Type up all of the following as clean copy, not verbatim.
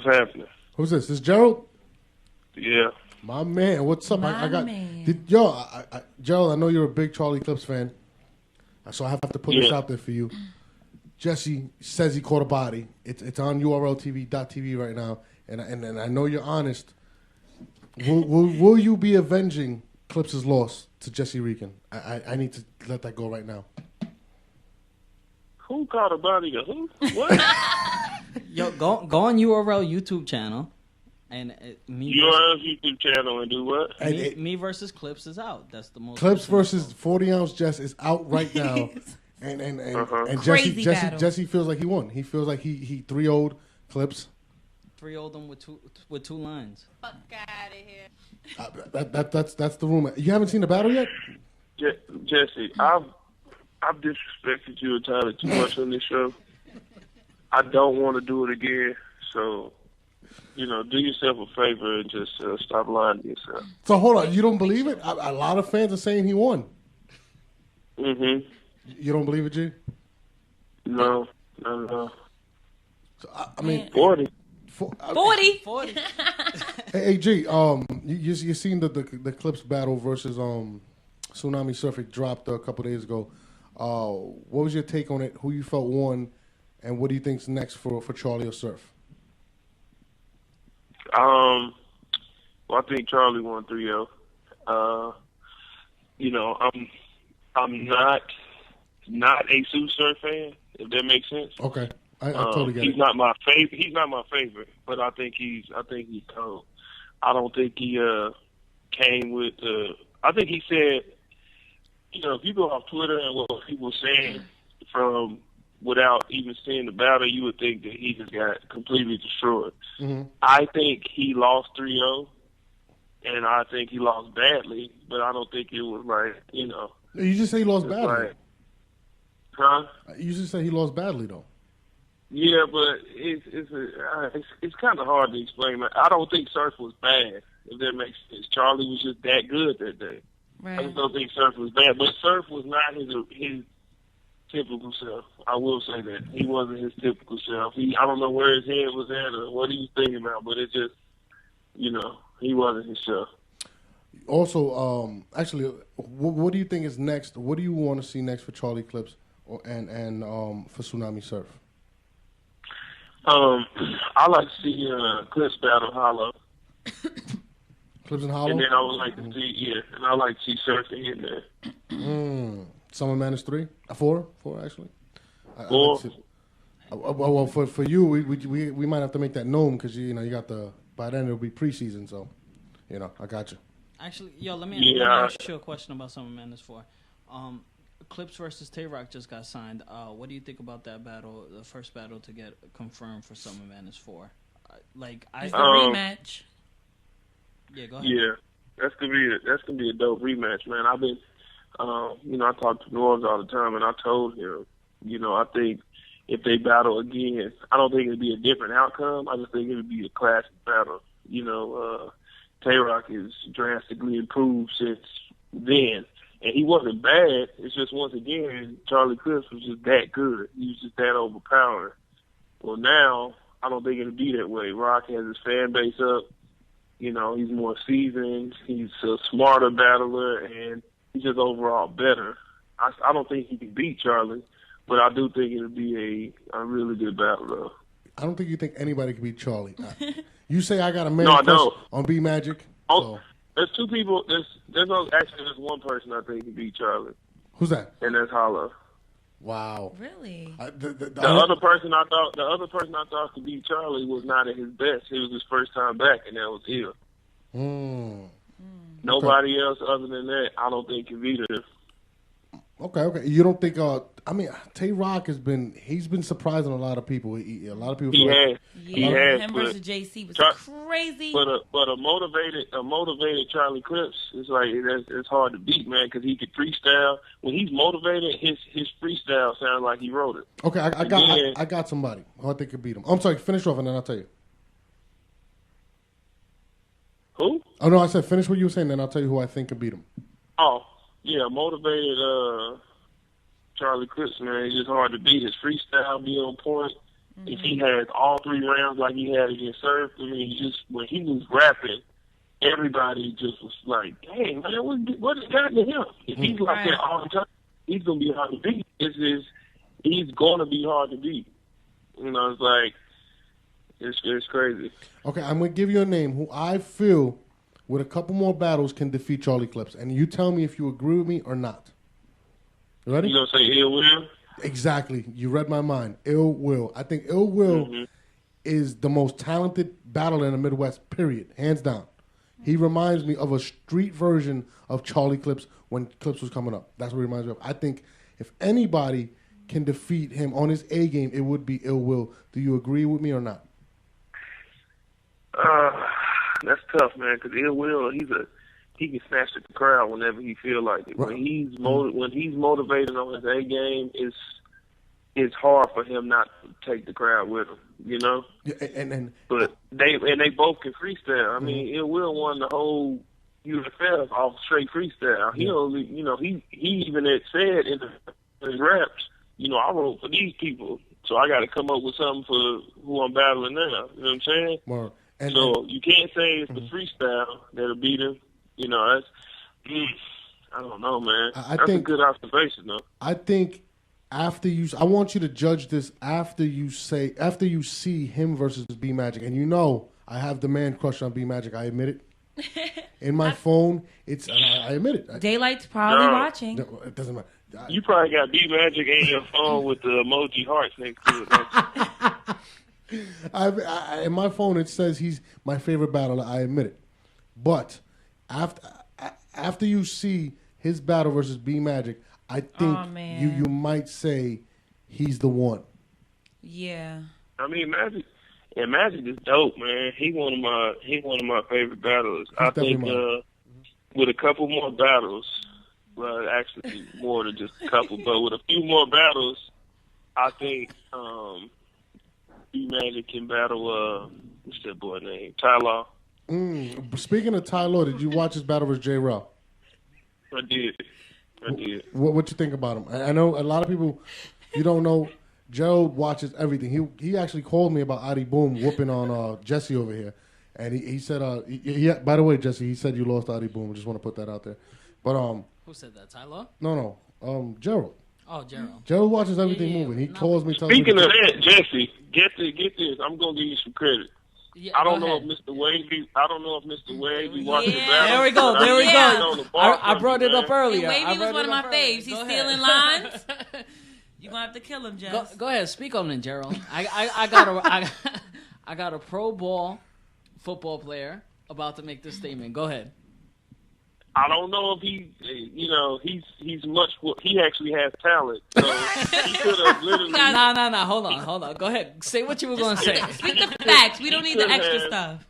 happening? Who's this? This Gerald? Yeah. My man, what's up? I got man. Gerald. I know you're a big Charlie Clips fan, so I have to put this out there for you. Jesse says he caught a body. It's on URLTV.tv right now, and I know you're honest. Will you be avenging Clips' loss to Jesse Regan? I need to let that go right now. Who caught a body? Who? What? Yo, go on URL YouTube channel. And URL YouTube channel and do what? Me versus Clips is out. That's the most. Clips versus 40-ounce Jess is out right now, and Jesse feels like he won. He feels like he 3-0'd Clips. 3-0'd them with two lines. Fuck out of here. That's the rumor. You haven't seen the battle yet? Jesse, I've disrespected you entirely too much on this show. I don't want to do it again. So. Do yourself a favor and just stop lying to yourself. So hold on, you don't believe it? A lot of fans are saying he won. Mm-hmm. You don't believe it, G? No. So, I mean, 40. 40. Hey, G, you seen the Clips battle versus Tsunami Surf? It dropped a couple days ago. What was your take on it? Who you felt won, and what do you think's next for Charlie or Surf? Well, I think Charlie won 3-0. I'm not a Sue Surf fan, if that makes sense. Okay, I totally get it. He's not my favorite. He's not my favorite, but I think he's cold. I don't think he came with. I think he said, if you go off Twitter and what people saying from without even seeing the battle, you would think that he just got completely destroyed. Mm-hmm. I think he lost 3-0, and I think he lost badly, but I don't think it was like, You just say he lost badly. Like, huh? You just say he lost badly, though. Yeah, but it's kind of hard to explain. I don't think Surf was bad, if that makes sense. Charlie was just that good that day. Right. I just don't think Surf was bad, but Surf was not his typical self. I will say that. He wasn't his typical self. I don't know where his head was at or what he was thinking about, but it just, he wasn't himself. Also, actually, what do you think is next? What do you want to see next for Charlie Clips and for Tsunami Surf? I like to see Clips battle Hollow. Clips and Hollow? And then I would like to see, and I like to see Surf in there. Summer Madness 3? 4 actually. 4. Well, for you, we might have to make that known because you got by then it'll be preseason, so I got you. Actually, let me ask you a question about Summer Madness 4. Clips versus Tay Roc just got signed. What do you think about that battle? The first battle to get confirmed for Summer Madness 4. It's the rematch. Yeah, go ahead. Yeah, that's gonna be a dope rematch, man. I've been. I talk to Norms all the time, and I told him, I think if they battle again, I don't think it'd be a different outcome. I just think it would be a classic battle. Tay Roc is drastically improved since then, and he wasn't bad. It's just once again, Charlie Clips was just that good. He was just that overpowering. Well, now I don't think it'll be that way. Rock has his fan base up. He's more seasoned. He's a smarter battler, and he's just overall better. I don't think he can beat Charlie, but I do think it'll be a really good battle, though. I don't think you think anybody can beat Charlie. You say I got a man on B Magic. Oh, so. There's two there's one person I think can beat Charlie. Who's that? And that's Hollow. Wow. Really? The other person I thought could beat Charlie was not at his best. It was his first time back, and that was Hill. Nobody else other than that, I don't think can beat him. Okay. You don't think? Tay Roc he's been surprising a lot of people. A lot of people. He has. Him versus JC was crazy. But a motivated Charlie Clips is like it's hard to beat, man, because he can freestyle. When he's motivated, his freestyle sounds like he wrote it. Okay, I got somebody who I think could beat him. I'm sorry, finish off and then I'll tell you. Who? Oh no, I said finish what you were saying, then I'll tell you who I think could beat him. Oh. Yeah, motivated Charlie Clips, man. It's just hard to beat. His freestyle be on point. if he had all 3 rounds like he had against Surf, I mean, just when he was rapping, everybody just was like, "Dang, man, what has gotten to him?" If he's like that all the time, he's gonna be hard to beat. He's gonna be hard to beat. You know, it's like it's crazy. Okay, I'm gonna give you a name who I feel with a couple more battles can defeat Charlie Clips, and you tell me if you agree with me or not. You ready? You gonna say Ill Will? Exactly. You read my mind. Ill Will. I think Ill Will is the most talented battler in the Midwest, period. Hands down. He reminds me of a street version of Charlie Clips when Clips was coming up. That's what he reminds me of. I think if anybody can defeat him on his A game, it would be Ill Will. Do you agree with me or not? That's tough, man, because Ill Will, he can snatch at the crowd whenever he feel like it. Right. When he's motivated on his A game, it's hard for him not to take the crowd with him, you know. Yeah, but they both can freestyle. I mean, Ill Will won the whole UFL off straight freestyle. He only, you know, he even had said in his raps, you know, I wrote for these people, so I got to come up with something for who I'm battling now. You know what I'm saying? Well, so you can't say it's the freestyle that'll beat him. You know, that's I don't know, man. That's a good observation, though. I think I want you to judge this after you see him versus B Magic, and you know I have the man crush on B Magic. I admit it. In my phone, I admit it. Daylight's probably watching. No, it doesn't matter. You probably got B Magic in your phone with the emoji hearts next to it. In my phone, it says he's my favorite battler. I admit it, but after you see his battle versus B Magic, I think you might say he's the one. Yeah. I mean, Magic is dope, man. He one of my favorite battlers. I think with a couple more battles, well, actually more than just a couple, but with a few more battles, I think B Magic can battle what's that boy name? Tay Roc. Speaking of Tay Roc, did you watch his battle with J. Roc? I did. What you think about him? I know a lot of people, you don't know, Gerald watches everything. He actually called me about Adi Boom whooping on Jesse over here. And he said, by the way, Jesse, he said you lost Adi Boom. I just want to put that out there. But who said that? Tay Roc? No. Gerald. Oh, Gerald. Gerald watches everything moving. He calls me. Speaking of that, Jesse, get this. I'm gonna give you some credit. Yeah, I don't know if Mr. Wavy watched the battle. There we go. I brought it up earlier. Wavy was one of my faves. He's stealing lines. You gonna have to kill him, Jess. Go ahead, speak on it, Gerald. I got a pro ball football player about to make this statement. Go ahead. I don't know if he's he actually has talent. So he could have literally. No. Hold on. Go ahead. Say what you were going to say. Speak the facts. We don't need the extra stuff.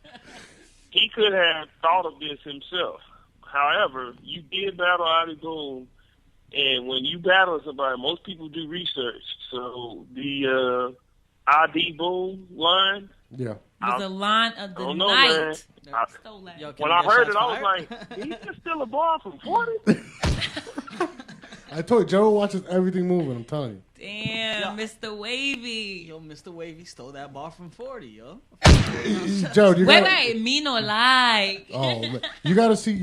He could have thought of this himself. However, you did battle Adi Boom, and when you battle somebody, most people do research. So the Adi Boom line. Yeah. It was the line of the night. Man. When I heard it, I was like, "He just steal a ball from 40?" I told you, Gerald watches everything moving. I'm telling you. Damn, Mr. Wavy. Yo, Mr. Wavy stole that ball from 40, yo. Gerald, wait, me no like. Oh man, you gotta see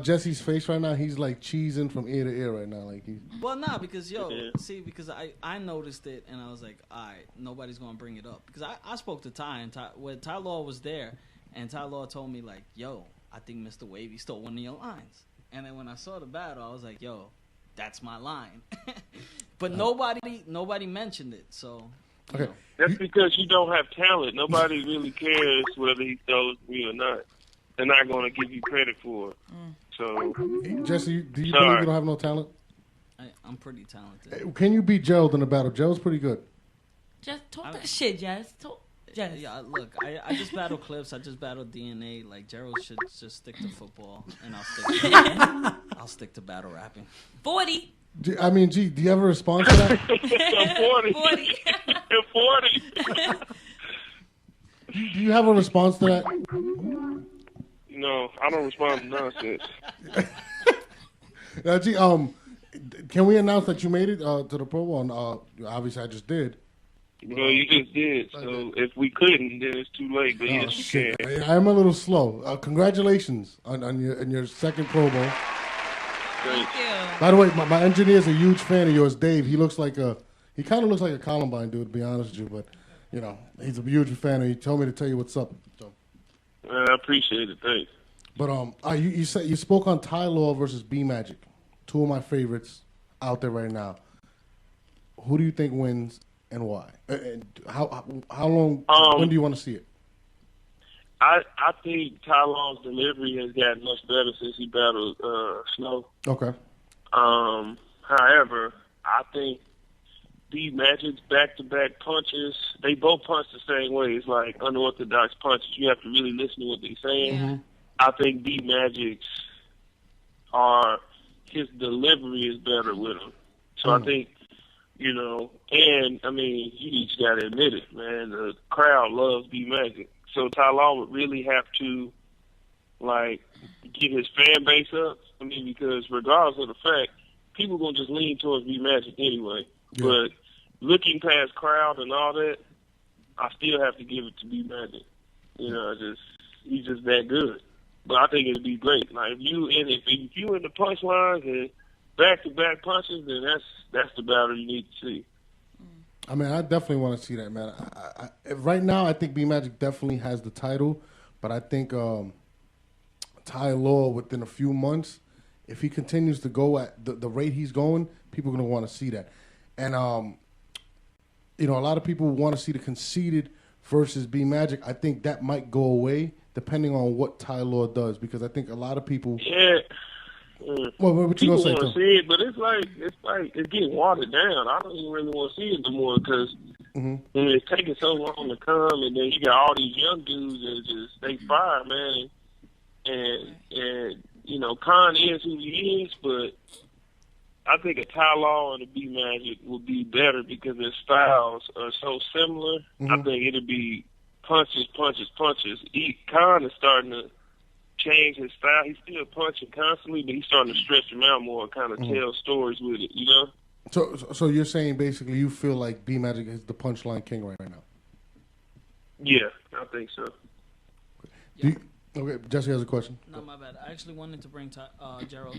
Jesse's face right now. He's like cheesing from ear to ear right now, like he's. Well, nah, because because I noticed it and I was like, all right, nobody's gonna bring it up because I spoke to Ty and when Tay Roc was there and Tay Roc told me like, yo, I think Mr. Wavy stole one of your lines, and then when I saw the battle, I was like, yo, that's my line, but nobody mentioned it, so. Okay. That's because you don't have talent. Nobody really cares whether he stole it from you or not. They're not going to give you credit for it. So, Jesse, do you believe you don't have no talent? I'm pretty talented. Can you beat Gerald in a battle? Gerald's pretty good. Just talk that shit, Jess. Yeah, look, I just battle Clips. I just battle DNA. Like Gerald should just stick to football, and I'll stick to battle rapping. 40. Do you have a response to that? 40. 40. Do you have a response to that? No, I don't respond to nonsense. Can we announce that you made it to the Pro Bowl? Obviously, I just did. Well, you just did. So if we couldn't, then it's too late. But yes, shit. you can. I'm a little slow. Congratulations on your second Pro Bowl. Thank you. By the way, my engineer's a huge fan of yours, Dave. He kind of looks like a Columbine dude, to be honest with you. But he's a huge fan, and he told me to tell you what's up. So. I appreciate it. Thanks. But you said you spoke on Ty Law versus B Magic, two of my favorites out there right now. Who do you think wins and why? And how long? When do you want to see it? I think Ty Law's delivery has gotten much better since he battled Snow. Okay. However, I think B Magic's back-to-back punches, they both punch the same way. It's like unorthodox punches. You have to really listen to what they're saying. Mm-hmm. I think B Magic's his delivery is better with him. So I think, and I mean, you just got to admit it, man. The crowd loves B Magic. So Ty Law would really have to, get his fan base up. I mean, because regardless of the fact, people going to just lean towards B Magic anyway. Yeah. But looking past crowd and all that, I still have to give it to B Magic. He's just that good. But I think it'd be great. Like if you in the punchlines and back-to-back punches, then that's the battle you need to see. I mean, I definitely want to see that, man. Right now, I think B Magic definitely has the title, but I think Ty Law, within a few months, if he continues to go at the rate he's going, people are going to want to see that. And a lot of people want to see the conceded versus B Magic. I think that might go away depending on what Ty Law does, because I think a lot of people. Yeah. Well, what you people gonna say? Want to see it, but it's getting watered down. I don't even really want to see it no more because it's taking so long to come, and then you got all these young dudes that they fire, man, and Khan is who he is, but I think a Ty Law and a B Magic would be better because their styles are so similar. I think it'd be punches. Khan is starting to change his style. He's still punching constantly, but he's starting to stretch him out more and kind of tell stories with it, So you're saying basically you feel like B Magic is the punchline king right now? Yeah, I think so. Okay, Jesse has a question. No, my bad. I actually wanted to bring Gerald.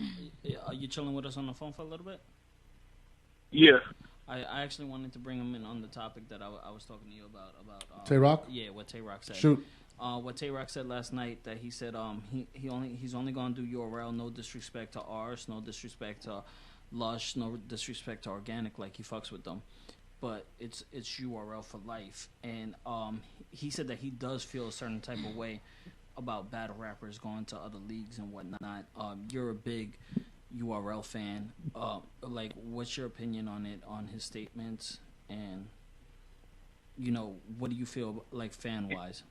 Are you chilling with us on the phone for a little bit? Yeah. I actually wanted to bring him in on the topic that I was talking to you about. Tay Roc? Yeah, what Tay Roc said. Shoot. What Tay Roc said last night, that he said he's only gonna do URL, no disrespect to Ars, no disrespect to Lush, no disrespect to Organic, like he fucks with them, but it's URL for life. And he said that he does feel a certain type of way about battle rappers going to other leagues and whatnot. You're a big URL fan. What's your opinion on it, on his statements, and what do you feel like fan wise?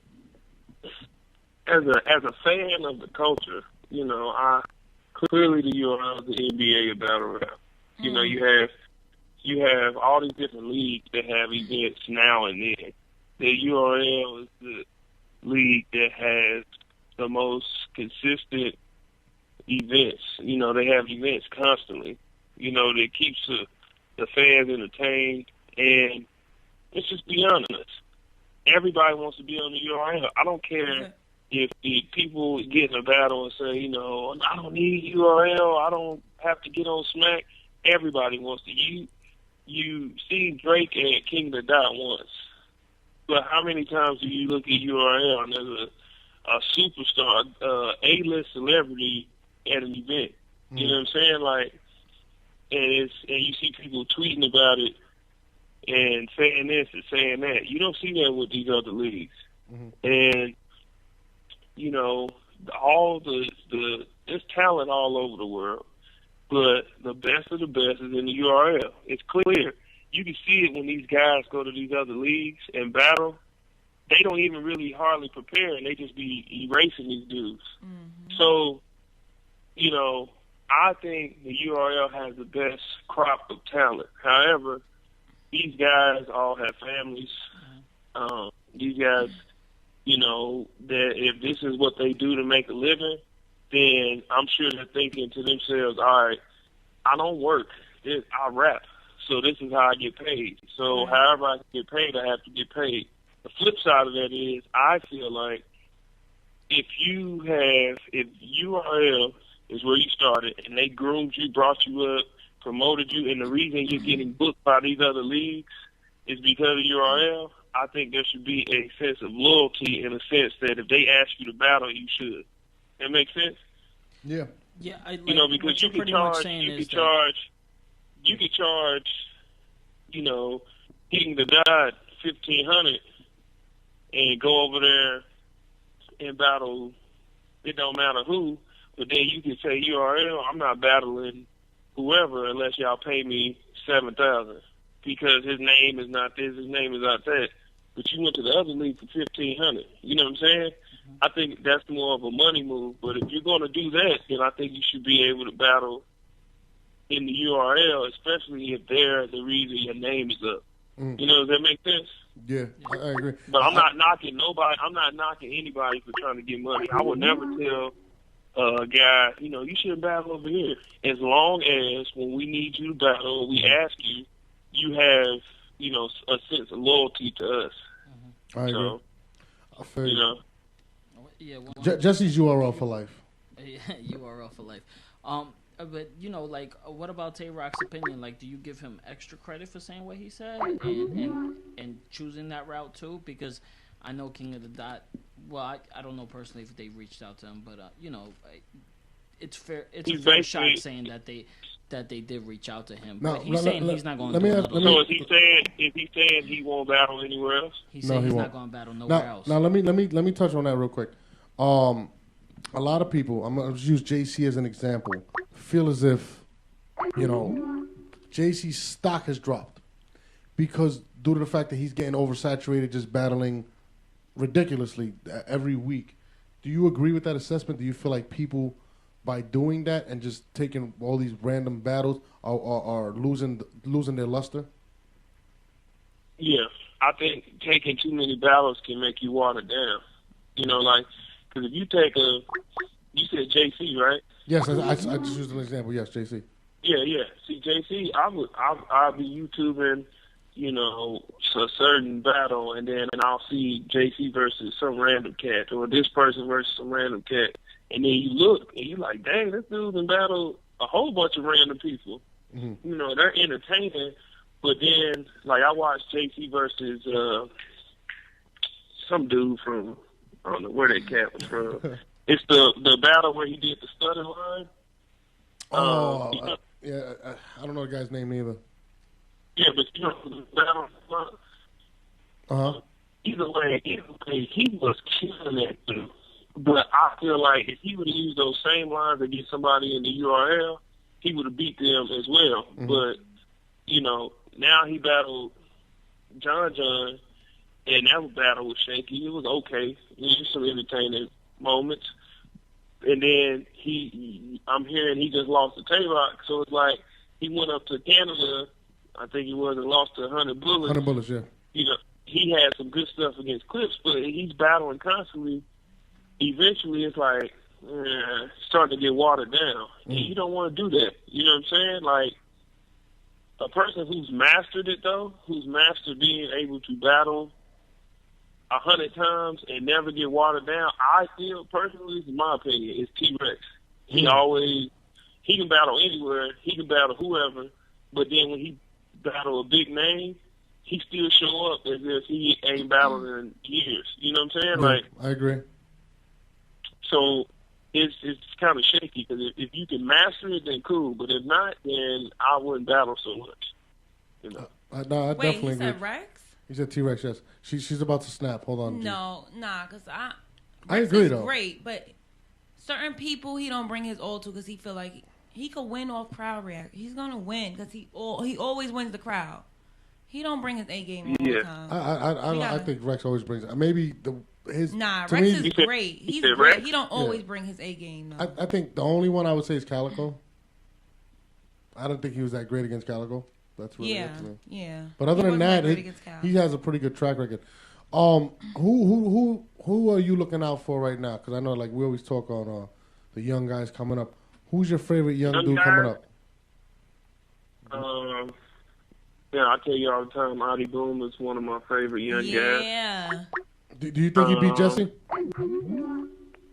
As a fan of the culture, I clearly the URL is the NBA of battle rap. You have all these different leagues that have events now and then. The URL is the league that has the most consistent events. They have events constantly. That keeps the fans entertained, and let's just be honest. Everybody wants to be on the URL. I don't care if the people get in a battle and say, I don't need URL. I don't have to get on Smack. Everybody wants to. You see Drake at King of the Dot once, but how many times do you look at URL and there's a superstar, A-list celebrity at an event? You know what I'm saying? And you see people tweeting about it and saying this and saying that. You don't see that with these other leagues. And, all there's talent all over the world, but the best of the best is in the URL. It's clear. You can see it when these guys go to these other leagues and battle. They don't even really hardly prepare, and they just be erasing these dudes. So, I think the URL has the best crop of talent. However, these guys all have families. These guys, that if this is what they do to make a living, then I'm sure they're thinking to themselves, all right, I don't work. I rap. So this is how I get paid. So however I get paid, I have to get paid. The flip side of that is I feel like if URL is where you started and they groomed you, brought you up, promoted you, and the reason you're getting booked by these other leagues is because of URL, I think there should be a sense of loyalty in a sense that if they ask you to battle, you should. That makes sense? Yeah. Yeah, because you could charge, hitting the dot 1,500 and go over there and battle. It don't matter who, but then you can say URL. I'm not battling whoever unless y'all pay me $7,000 because his name is not this, his name is not that. But you went to the other league for $1,500. You know what I'm saying? I think that's more of a money move. But if you're going to do that, then I think you should be able to battle in the URL, especially if they're the reason your name is up. You know, does that make sense? Yeah, I agree. But I'm not knocking nobody. I'm not knocking anybody for trying to get money. I would never tell a guy, you shouldn't battle over here. As long as when we need you to battle, we ask you, you have, a sense of loyalty to us. I agree. So, I feel you. Yeah, Jesse's URL for life. Yeah, URL for life. But what about Tay Roc's opinion? Like, do you give him extra credit for saying what he said and choosing that route too? Because I know King of the Dot. Well, I don't know personally if they reached out to him, but it's fair. It's a fair shot saying that they did reach out to him. But he's saying he's not going to do another. So is he saying he won't battle anywhere else? He's saying he's not going to battle nowhere else. Now let me touch on that real quick. A lot of people, I'm going to use JC as an example, feel as if, JC's stock has dropped because due to the fact that he's getting oversaturated just battling ridiculously every week. Do you agree with that assessment? Do you feel like people, by doing that and just taking all these random battles, are losing their luster? Yeah, I think taking too many battles can make you water down. Because if you take you said JC, right? Yes, I just used an example. Yes, JC. Yeah. See, JC, I'll be YouTubing, a certain battle, and then I'll see JC versus some random cat, or this person versus some random cat, and then you look and you like, dang, this dude's in battle a whole bunch of random people. Mm-hmm. They're entertaining, but then I watched JC versus some dude from. I don't know where that cat was from. It's the battle where he did the stutter line. Yeah, I don't know the guy's name either. Yeah, but the battle. Either way, he was killing that dude. But I feel like if he would have used those same lines against somebody in the URL, he would have beat them as well. Mm-hmm. But now he battled John. And that battle was shaky. It was okay. It was some entertaining moments. And then I'm hearing he just lost to Tay Roc. So it's like he went up to Canada, I think he was, and lost to 100 Bullets. 100 Bullets, yeah. He had some good stuff against Clips, but he's battling constantly. Eventually, it's like starting to get watered down. And you don't want to do that. You know what I'm saying? Like, a person who's mastered it, though, who's mastered being able to battle 100 times and never get watered down, I feel personally, in my opinion, is T-Rex. He can battle anywhere, he can battle whoever, but then when he battle a big name, he still show up as if he ain't battled in years. You know what I'm saying? Yeah, I agree. So it's kind of shaky because if you can master it, then cool. But if not, then I wouldn't battle so much. I Wait, definitely he said agree. Rex? He said T-Rex, yes. She's about to snap. Hold on. No, because I Rex agree, is though. great, but certain people he don't bring his all to because he feel like he could win off crowd react. He's gonna win because he always wins the crowd. He don't bring his A game all the time. I think Rex always brings it. Maybe his. Nah, Rex me, is great. He's great. Rex? He don't always bring his A game. No. I think the only one I would say is Calico. I don't think he was that great against Calico. That's really it to me. Yeah. But other than that, he has a pretty good track record. Who are you looking out for right now? Because I know, we always talk on the young guys coming up. Who's your favorite young dude coming up? Yeah, I tell you all the time, Adi Boom is one of my favorite young guys. Yeah. Do you think he beat Jesse?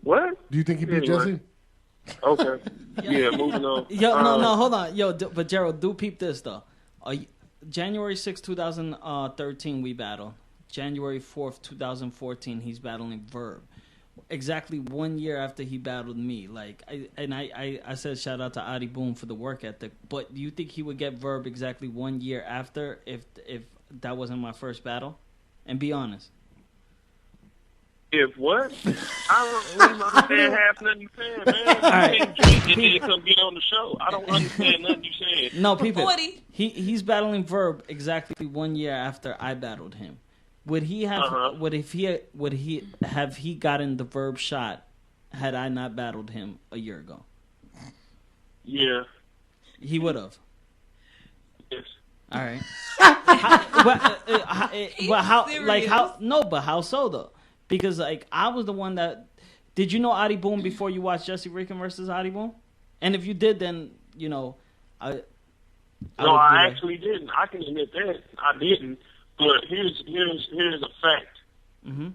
What? Do you think he beat Jesse? Okay. Yeah, moving on. Yo, no, hold on. Yo, but Gerald, do peep this, though. January 6, 2013, we battled. January 4th, 2014, he's battling Verb. Exactly 1 year after he battled me. Like, I said shout out to Adi Boom for the work ethic. But do you think he would get Verb exactly 1 year after if that wasn't my first battle? And be honest. If what? I don't even understand half nothing you saying, man. You can't drink and then come get on the show. I don't understand nothing you saying. No, people. He's battling Verb exactly 1 year after I battled him. Would he have? Would he have gotten the Verb shot had I not battled him a year ago? Yeah, he would have. Yes. All right. How so though? Because like I was the one that. Did you know Adi Boom before you watched Jesse Rican versus Adi Boom? And if you did, then you know I actually didn't. I can admit that I didn't. But here's a fact. Mm-hmm.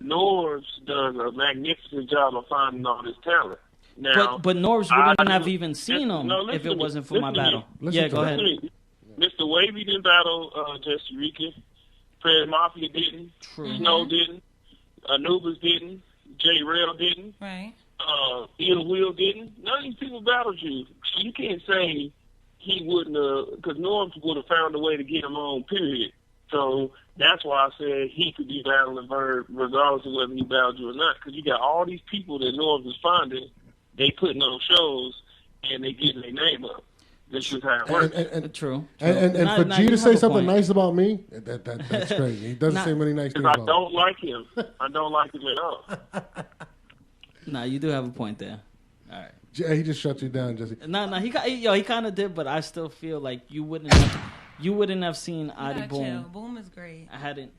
Norbs does a magnificent job of finding all this talent. Now, but Norbs wouldn't have even seen him if it wasn't for my battle. Yeah, go ahead. Mr. Wavy didn't battle Jesse Rican. Fred Mafia didn't. True. Snow didn't. Anubis didn't. J. Rail didn't. Right. Ill Will didn't. None of these people battled you. So you can't say he wouldn't have, because Norbs would have found a way to get him on, period. So that's why I said he could be battling Verb regardless of whether he battled you or not. Because you got all these people that Norbs is finding, they putting on shows, and they getting their name up. This is how it works. True. And for G to say something nice about me, that's crazy. He doesn't say many nice things about me. I don't like him. I don't like him at all. Nah, you do have a point there. All right. He just shut you down, Jesse. He kind of did, but I still feel like you wouldn't have seen Adi Boom. Boom is great.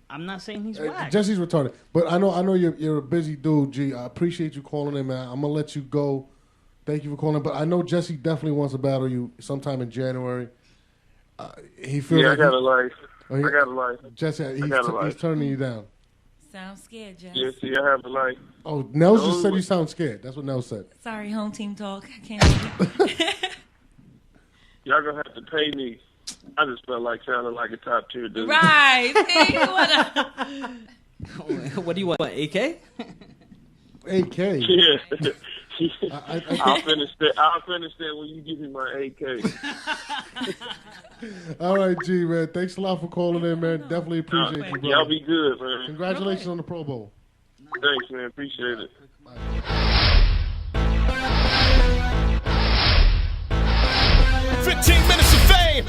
I'm not saying he's whack. Jesse's retarded, but I know you're a busy dude, G. I appreciate you calling in, man. I'm gonna let you go. Thank you for calling, but I know Jesse definitely wants to battle you sometime in January. He feels like I got a life. I got a life. Jesse, he's turning you down. Sound scared, Jess. Yeah, see, I have a life. Oh, Nels just said you sound scared. That's what Nels said. Sorry, home team talk. I can't. Y'all gonna have to pay me. I just felt like sounding like a top tier dude. Right. What do you want? AK? AK. Yeah. I'll finish that when you give me my AK. All right, G, man. Thanks a lot for calling in, man. Definitely appreciate you, bro. Y'all be good, man. Congratulations on the Pro Bowl. Thanks, man. Appreciate it. Bye. 15 minutes of fame.